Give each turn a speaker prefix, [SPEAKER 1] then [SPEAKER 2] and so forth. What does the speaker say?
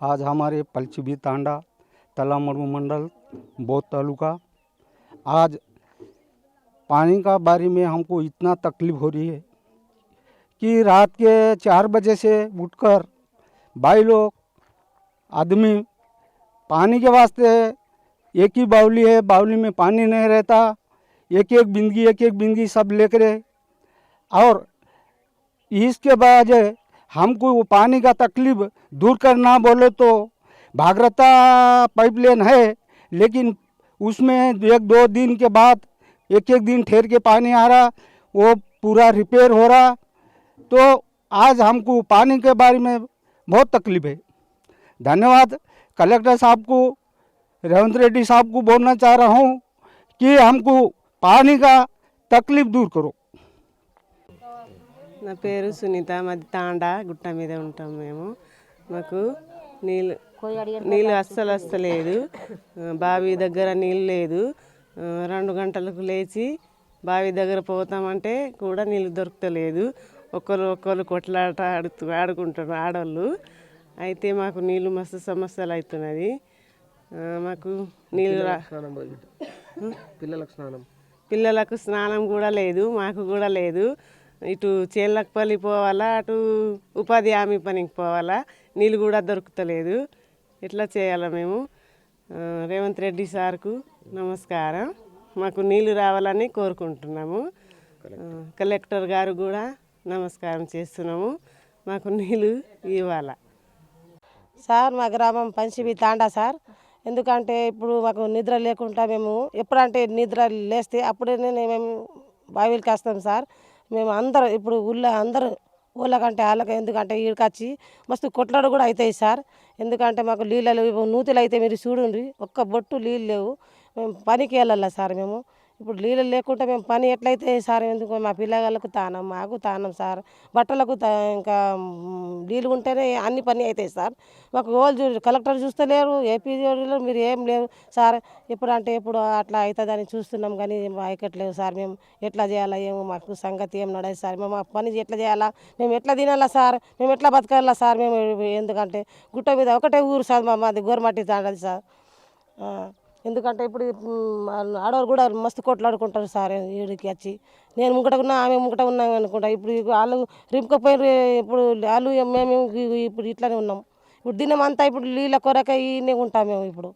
[SPEAKER 1] आज हमारे पलचबी तांडा तलामड़ू मंडल बौद्ध तालुका आज पानी का बारे में हमको इतना तकलीफ़ हो रही है कि रात के 4 बजे से उठकर भाई लोग आदमी पानी के वास्ते एक ही बावली है, बावली में पानी नहीं रहता, एक एक बिंदगी सब लेकर और इसके बाद हमको वो पानी का तकलीफ दूर करना बोले तो भागीरथी पाइपलाइन है, लेकिन उसमें 1-2 दिन के बाद एक दिन ठहर के पानी आ रहा, वो पूरा रिपेयर हो रहा। तो आज हमको पानी के बारे में बहुत तकलीफ है। धन्यवाद कलेक्टर साहब को, रेवंत रेड्डी साहब को बोलना चाह रहा हूँ कि हमको पानी का तकलीफ दूर करो।
[SPEAKER 2] నా పేరు సునీత, మాది తాండా గుట్ట మీద ఉంటాం మేము. మాకు నీళ్ళు అస్సలు వస్తలేదు, బావి దగ్గర నీళ్ళు లేదు. 2 గంటలకు లేచి బావి దగ్గర పోతామంటే కూడా నీళ్ళు దొరకలేదు. ఒకరు కొట్లాట ఆడుకుంటారు ఆడవాళ్ళు. అయితే మాకు నీళ్ళు మస్తు సమస్యలు అవుతున్నది. మాకు నీళ్ళు పిల్లలకు స్నానం కూడా లేదు, మాకు కూడా లేదు. ఇటు చేళ్ళపల్లి పోవాలా, అటు ఉపాధి హామీ పనికి పోవాలా, నీళ్ళు కూడా దొరుకుతలేదు. ఎట్లా చేయాలా మేము? రేవంత్ రెడ్డి సార్కు నమస్కారం. మాకు నీళ్ళు రావాలని కోరుకుంటున్నాము. కలెక్టర్ గారు కూడా నమస్కారం చేస్తున్నాము. మాకు నీళ్ళు ఇవ్వాలా
[SPEAKER 3] సార్. మా గ్రామం పంచబి తాండా సార్. ఎందుకంటే ఇప్పుడు మాకు నిద్ర లేకుండా మేము ఎప్పుడంటే నిద్ర లేస్తే అప్పుడే మేము బావిలకి వస్తాం సార్. మేము అందరూ ఇప్పుడు ఊళ్ళో అందరూ ఊళ్ళకంటే వాళ్ళకి, ఎందుకంటే ఈడకొచ్చి మస్తు కొట్లాడు కూడా అవుతాయి సార్. ఎందుకంటే మాకు నీళ్ళు నూతులు అయితే మీరు చూడండి, ఒక్క బొట్టు నీళ్ళు లేవు. మేము పనికి వెళ్ళాలి సార్. మేము ఇప్పుడు నీళ్ళు లేకుండా మేము పని ఎట్లయితే సార్? ఎందుకు మా పిల్లగాళ్ళకు తానం, మాకు తానం సార్, బట్టలకు ఇంకా నీళ్ళు ఉంటేనే అన్ని పని అవుతాయి సార్. మాకు వాళ్ళు కలెక్టర్ చూస్తలేరు, ఏపీ మీరు ఏం లేవు సార్. ఎప్పుడంటే ఎప్పుడు అట్లా అవుతుందని చూస్తున్నాం కానీ ఎక్కట్లేవు సార్. మేము ఎట్లా చేయాలా ఏమో, మాకు సంగతి ఏం నడదు సార్. మేము ఆ పని ఎట్లా చేయాలా, మేము ఎట్లా తినాలా సార్, మేము ఎట్లా బతకాలా సార్? మేము ఎందుకంటే గుట్ట మీద ఒకటే ఊరు సార్, మాది గోరమట్టి తాండది సార్. ఎందుకంటే ఇప్పుడు ఆడవాళ్ళు కూడా మస్తు కొట్లాడుకుంటారు సార్. వీడికి వచ్చి నేను ముంగట ఉన్నా, ఆమె ముంగట ఉన్నాం అనుకుంటా. ఇప్పుడు వాళ్ళు రింపకపోయారు, ఇప్పుడు వాళ్ళు మేము ఇప్పుడు ఇట్లానే ఉన్నాం. ఇప్పుడు దినం అంతా ఇప్పుడు నీళ్ళ కొరక ఇనే ఉంటాం మేము ఇప్పుడు.